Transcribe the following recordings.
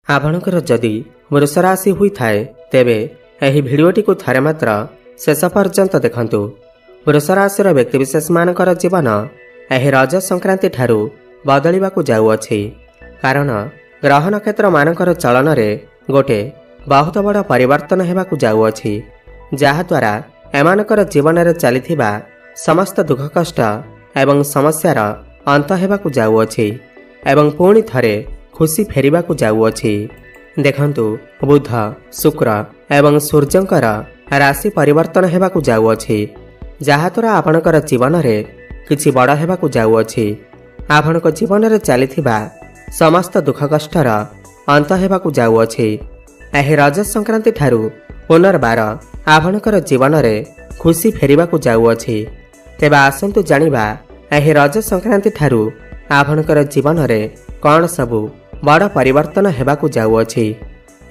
आपणकर जदि वृष राशि होइथाए तेबे एही भिडियोटी को थरे मात्र शेष पर्यंत देखंतु। वृष राशिर व्यक्तिविशेष मानकर जीवन एही रज संक्रांति ठारू बदलिबाकु जाउअछि, कारण ग्रह नक्षत्र मानकर चलन रे गोटे बहुत बड़ परिवर्तन हेबाकु जाउअछि, जहाद्वारा एमानकर जीवन रे चलिथिबा समस्त दुख कष्ट एवं समस्यार अंत हेबाकु जाउअछि एवं पुणी थरे खुशी फेरिबाकु जाउअछि। देखंतु बुध शुक्र एवं सूर्यंकर राशि परिवर्तन हेबाकु जाउअछि, जहाद्वारा आपणकर जीवन रे किछि बड़ हेबाकु जाउअछि। आपणक जीवन रे चलिथिबा समस्त दुख कष्टर अंत हेबाकु जाउअछि। एही रज संक्रांति ठारू पुनर्बार आपणकर जीवन रे खुशी फेरिबाकु जाउअछि। तेबे आसंतु जानिबा एही रज संक्रांति ठारू आपणकर जीवन रे कौन सबु बड़ परिवर्तन हेबाकु जाउअछि।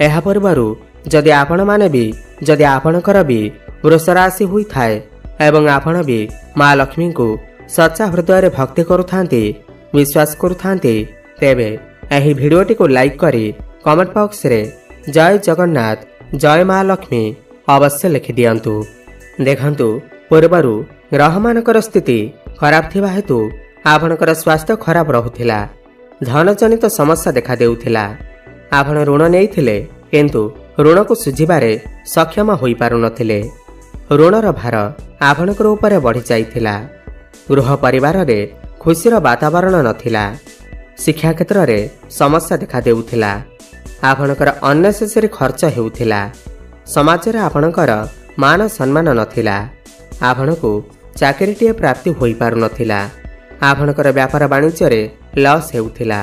एहा पूर्वरु जदि आपण माने भी जदि आपणकर भी वृष राशि होइथाए एवं आपण भी माँ लक्ष्मी को सच्चा हृदय भक्ति करुथांती विश्वास करुथांती तेबे एही भिडियोटी को लाइक करी कमेंट बॉक्स रे जय जगन्नाथ जय माँ लक्ष्मी अवश्य लिखि दियंतु। देखंतु पूर्वरु ग्रह मानकर स्थिति खराब थिबा हेतु आपणकर स्वास्थ्य खराब रहुथिला, धन जनित समस्या देखा देउथिला। आपण ऋण नेइथिले किंतु ऋण को सुझिबारे सक्षम होई पारु नथिले। ऋणर भार आपणकर ऊपर बढ़ी जाइथिला। गृह परिवार रे खुशीर वातावरण नथिला। शिक्षा क्षेत्र रे समस्या देखा देउथिला। आपणकर अननेसेसरी खर्च हेउथिला। समाज रे आपणकर मान सम्मान नथिला। आपणको चाकरीटीए प्राप्ति होई पारु नथिला। आपणकर व्यापार वाणिज्य रे लॉस हेउथिला।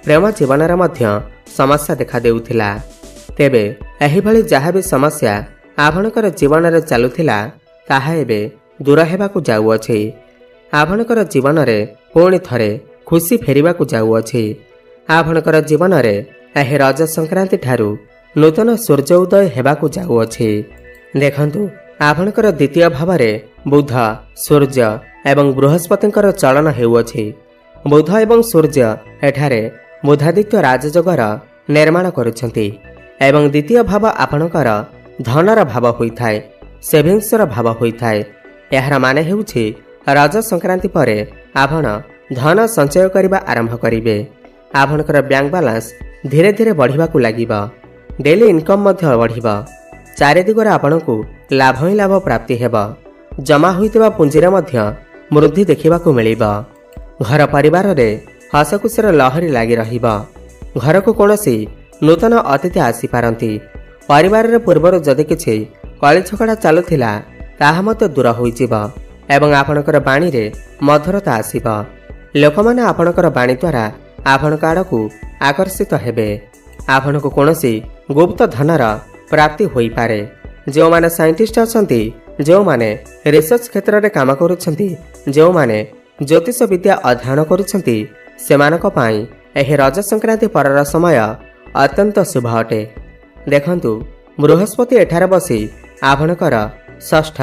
प्रेम जीवन रे मध्य समस्या देखा देउथिला। तेबे एही भली जहा भी समस्या आपणकर जीवन रे चालुथिला ताहा एबे दूर हेबाकु जाउअछि। आपणकर जीवन रे पुणी थरे खुशी फेरिबाकु जाउअछि। आपणकर जीवन रे एही रज संक्रांति ठारू नूतन सूर्य उदय हेबाकु जाउअछि। देखंतु आपणकर द्वितीय भाव रे बुध सूर्य एवं बृहस्पतिंकर चलन हेउअछि। बुध एवं सूर्य एठारे बुधादित्य राजयोगर निर्माण करुछंती एवं द्वितीय भाव आपणकर धनर भाव होइथाए, सेभिंग्सर भाव होइथाए। एहार माने हेउछि रज संक्रांति परे आपण धन संचय करिबा आरंभ करिवे। आपणकर बैंक बैलेंस धीरे धीरे बढ़िबाकु लागिबा। डेली इनकम मध्य बढ़िबा। चारि दिगरे आपणकु लाभ ही लाभ प्राप्ति हेबा। जमा होइतिबा पुंजीरे मध्य वृद्धि देखिबाकु मिलिबा। घर परिवार रे हसखुशीर लहरी लागी रहिबा। घर को कोनोसी नूतन अतिथि आसी पारंती। परिवार रे पूर्वर जदि किछि कଳି झगड़ा चालुथिला ताहा मत दूर होइजिबा एवं आपणकर बाणी रे मधुरता आसीबा। लोकमाने आपणकर बाणी द्वारा आपणक आड़कू आकर्षित हेबे। आपणको कोनोसी गुप्त धनर प्राप्ति होई पारे। जो माने साइंटिस्ट अछंती, जो माने रिसर्च क्षेत्र रे काम करूछंती, जो माने ज्योतिष विद्या अध्ययन करुछंती सेमानक पाई एही रज संक्रांति परर समय अत्यंत शुभ अटे। देखंतु बृहस्पति एठारे बसी आपणकर षष्ठ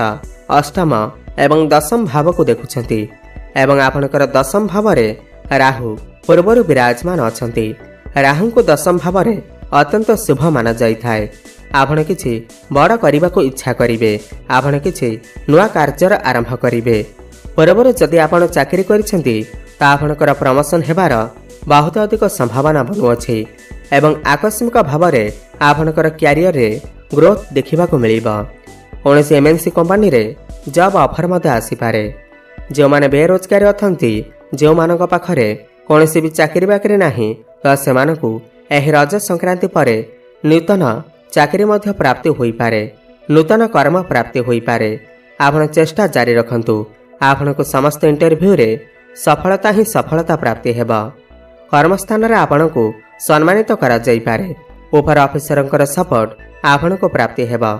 अष्टम एवं दशम भाव को देखुछंती एवं आपणकर दशम भाव रे राहु पूर्वरु विराजमान अछंती। राहु को दशम भाव रे अत्यंत शुभ माना जाइथाए। आपण किछि बड़ करबा को इच्छा करिवे। आपण किछि नुआ कार्यर आरंभ करिवे। पूर्वरु जदि आपण चाकरी करिसेंती ता आपणकर प्रमोशन हेबार बहुत अधिक संभावना बनुअछि एवं आकस्मिक भाव रे आपणकर क्यारियर रे ग्रोथ देखिबाकु मिलिबा। कोनोसी एमएनसी कंपनी रे जॉब ऑफर मते आसी पारे। जो माने बेरोजगार अथंती, जो मानक पाखरे कोनोसी भी चाकरी बाकरी नाही त सेमानकु एही रज संक्रांति परे नूतन चाकरी मध्य प्राप्ति होई पारे। नूतन कर्म प्राप्ति होई पारे। आपण चेष्टा जारी रखंतु। आपनको समस्त इंटरव्यू रे सफलता ही सफलता प्राप्ति हेबा। कर्मस्थान रे आपनको सम्मानित करा जाई पारे। ऊपर ऑफिसरंकर सपोर्ट आपनको प्राप्ति हेबा।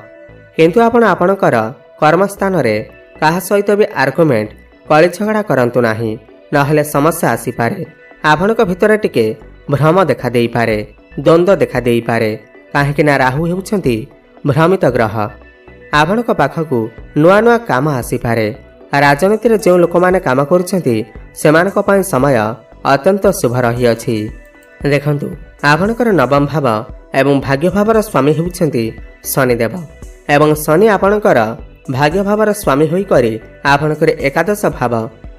किंतु आपण आपणकर कर्मस्थान रे काहा सहित भी आर्गुमेंट कଳି झगड़ा करंतु नाही, नहले समस्या आसी पारे। आपणक भितर टिके भ्रम देखा देई पारे, द्वंद्व देखा देई पारे। काहेकि ना राहु हेउछंती भ्रमित ग्रह। आपणक पाखकु नुआ नुआ काम आसी पारे। राजनीति रे जो लोक माने काम करुछंती सेमानक पई समय अत्यंत शुभ रही अछि। देखंतु आपणकर नवम भाव एवं भाग्य भावर स्वामी होउछन्ति शनिदेव एवं शनि आपणकर भाग्य भावर स्वामी होई करी आपणकर एकादश भाव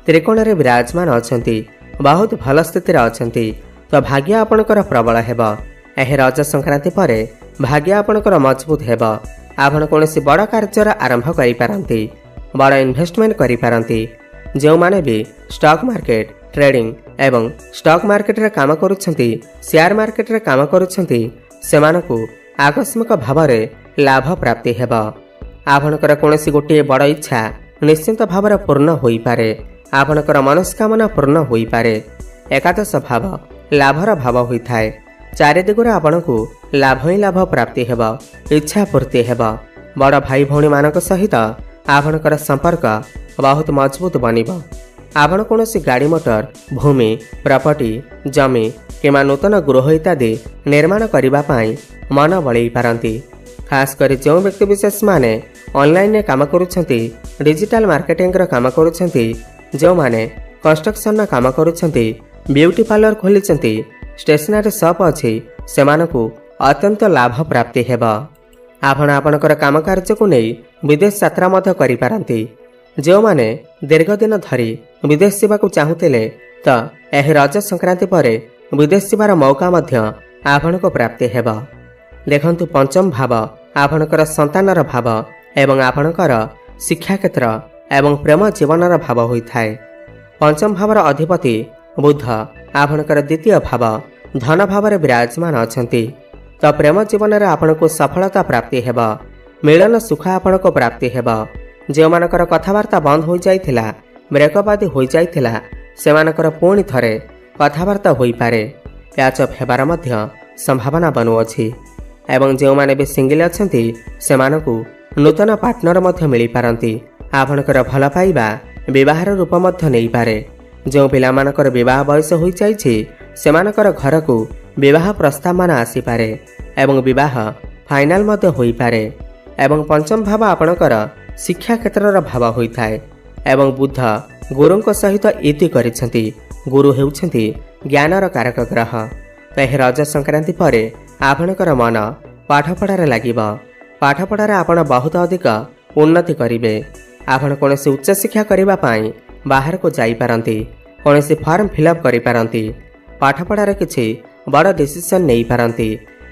त्रिकोण रे विराजमान अछन्ति बहुत भल स्थिति रे अछन्ति। तो भाग्य आपणकर प्रबल हेबा। एह रज संक्रांति परे भाग्य आपणकर मजबूत हेबा। आपण कोनोसी बड़ कार्यर आरंभ करि पारंती, बड़ इन्वेस्टमेंट करि पारंती। जो माने भी स्टॉक मार्केट ट्रेडिंग एवं स्टॉक मार्केट रे काम करूछन्ति, शेयर मार्केट रे काम करूछन्ति, सेमानकु आकस्मिक भावरे लाभ प्राप्ति हेबा। आपणकर कोनोसी गोटे बड़ इच्छा निश्चित भावरे पूर्ण होई पारे। आपणकर मनस्कामना पूर्ण होई पारे। एकादश भाव लाभर भाव होई थाए। चारि दिगरे आपणकु लाभ ही लाभ प्राप्ति हेबा, इच्छा पूर्ति हेबा। बड़ भाई भौणी मानक सहित आपणकर संपर्क बहुत मजबूत बनिबा। आपण कोनोसी गाड़ी मोटर भूमि प्रॉपर्टी जमी किमा नूतन गृह इत्यादि निर्माण करबा पाई मन बळई पारंती। खास करी जो व्यक्ति विशेष माने ऑनलाइन ने काम करूछंती, डिजिटल मार्केटिंग रो काम करूछंती, जो माने कंस्ट्रक्शन रो काम करूछंती, ब्यूटी पार्लर खोलिछंती, स्टेशनरी शॉप अछि, सेमानकु अत्यंत लाभ प्राप्ति हेबा। आपण आपणकर काम कार्य को नै विदेश यात्रा मध्य करि पारंती। जो माने दीर्घ दिन धरी विदेश जावाकु चाहुतिले त एही रज संक्रांति परे विदेश जावार मौका मध्य आपणको प्राप्ति हेबा। देखंतु पंचम भाव आपणकर संतानर भाव एवं आपणकर शिक्षा क्षेत्र एवं प्रेम जीवनर भाव होई थाए। पंचम भावर अधिपति बुध आपणकर द्वितीय भाव धन भाव विराजमान अछंती। तो प्रेम जीवन रे आपणको सफलता प्राप्ति हेबा। मिलन सुख आपणको प्राप्ति हेबा। जो मानकर कथावार्ता बंद हो जाइथिला, ब्रेकअप आदि हो जाइथिला, सेमानकर पुणी थरे कथावार्ता होई पारे। प्याच अफ हेबार मध्य संभावना बनुअछि। एवं जो माने भी सिंगल अछंती, सेमानकु नूतन पार्टनर मध्य मिली पारंती। आपणकर भल पाइबा विवाहर रूप मध्य नै पारे। जो पिला मानकर विवाह बयस होई जाइछि, सेमानकर घर को विवाह प्रस्ताव मान आसी पारे एवं विवाह फाइनल मध्य होई पारे। एवं पंचम भाव आपणकर शिक्षा क्षेत्रर भाव होई थाए। एवं बुध गुरुଙ୍କ सहित इति करिसंती। गुरु हेउछंती ज्ञानर कारक ग्रह। एह रज संक्रांति परे आपणकर मन पाठपढ़ारे लागिबा। पाठपढ़ारे आपण बहुत अधिक उन्नति करिवे। आपण कोनोसी उच्च शिक्षा करिबा पाई बाहर को जाई पारंती, कोनोसी फॉर्म फिलअप करि पारंती, पाठपढ़ारे किछि बड़ डिसीजन नै पारंती।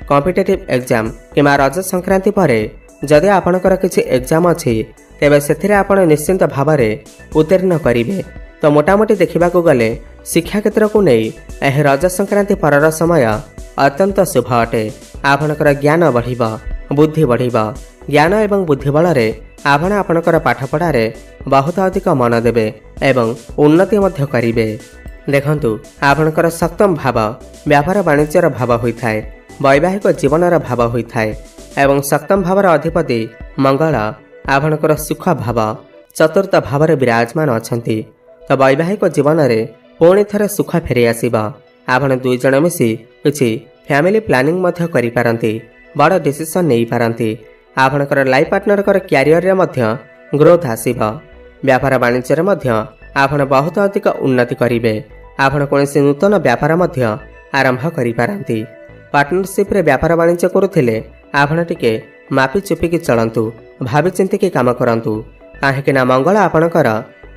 कॉम्पिटिटिव एग्जाम किमा रज संक्रांति परे जदि आपणकर किछि एग्जाम अछि, तेबे सेथिरे आपण निश्चित भावरे उत्तीर्ण करिवे। तो मोटामोटी देखिबाकू गले शिक्षा क्षेत्र को नै एह रज संक्रांति परर समय अत्यंत शुभ अटे। आपणकर ज्ञान बढ़िबा, बुद्धि बढ़िबा। ज्ञान एवं बुद्धि बलरे आपण आपणकर पाठपढ़ारे बहुत अधिक मन देबे एवं उन्नति मध्य करिवे। देखंतु आपणकर सप्तम भाव व्यापार वाणिज्यर भाव होई थाए। वैवाहिक जीवनर भाव होई थाए। एवं सप्तम भावर अधिपति मंगल आपणकर सुख भाव चतुर्थ भावरे विराजमान अछंती। तो वैवाहिक जीवन रे पुणी थरे सुख फेरी आसीबा। आपण दुई जण मिसी किछि फैमिली प्लानिंग मध्य करि पारंती, बड़ डिसीजन नै पारंती। आपणकर लाइफ पार्टनर कर कैरियर रे मध्य ग्रोथ आसीबा। व्यापार वाणिज्य रे मध्य आपण बहुत अधिक उन्नति करिवे। आपण कोनोसी नूतन व्यापार मध्य आरंभ करि पारंती। पार्टनरशिप रे व्यापार वाणिज्य करुथिले आपण टिके मापी चुपिकी चलंतु, भाबी चिंतिकी काम करंतु। काहेकि ना मंगल आपणकर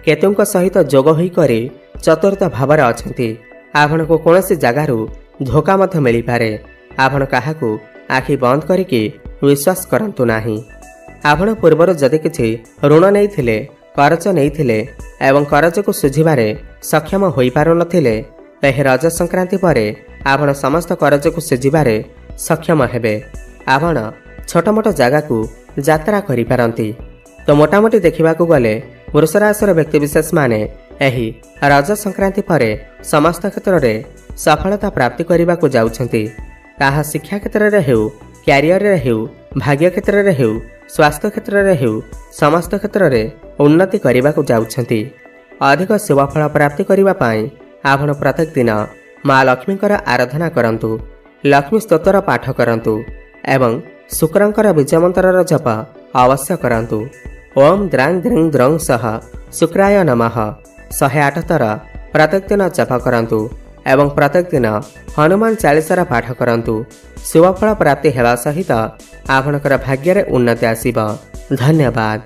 केतुंक सहित जोग होई करी चतुर्थ भावरे अछंती। आपणको कोनोसी जगारु धोखा मध्य मिली पारे। आपण काहाकू आखि बंद करिकी विश्वास करंतु नाही। आपण पूर्वर जदि किछि ऋण नैथिले, कर्ज नैथिले एवं कर्ज को सुझिबारे सक्षम होई पारु नथिले, एह रज संक्रांति परे आपण समस्त कर्ज को सुझिबारे सक्षम हेबे। आपण छोट मोट जगह को यात्रा करि पारंती। तो मोटामोटी देखिबाकू गले वृष राशिर व्यक्ति विशेष माने एही रज संक्रांति परे समस्त क्षेत्र रे सफलता प्राप्ति करिबाकू जाउछंती। ताहा शिक्षा क्षेत्र रे हेउ, कैरियर रे हेउ, भाग्य क्षेत्र रे हेउ, स्वास्थ्य क्षेत्र रे हेउ, समस्त क्षेत्र रे उन्नति करिबाकू जाउछंती। अधिक सेवा फल प्राप्ति करिबा पाई आपण प्रत्येक दिन मां लक्ष्मीकर आराधना करंतु, लक्ष्मी स्तोत्र पाठ करंतु एवं शुक्रंकर बीज मंत्रर जप अवश्य करंतु। ओम द्रांग द्रिंग द्रंग सह शुक्राय नमः 108 थर प्रत्येक दिन जप करंतु एवं प्रत्येक दिन हनुमान चालीसार पाठ करंतु। शुभफल प्राप्ति हेबा सहित आपणकर भाग्य रे उन्नति आसीबा। धन्यवाद।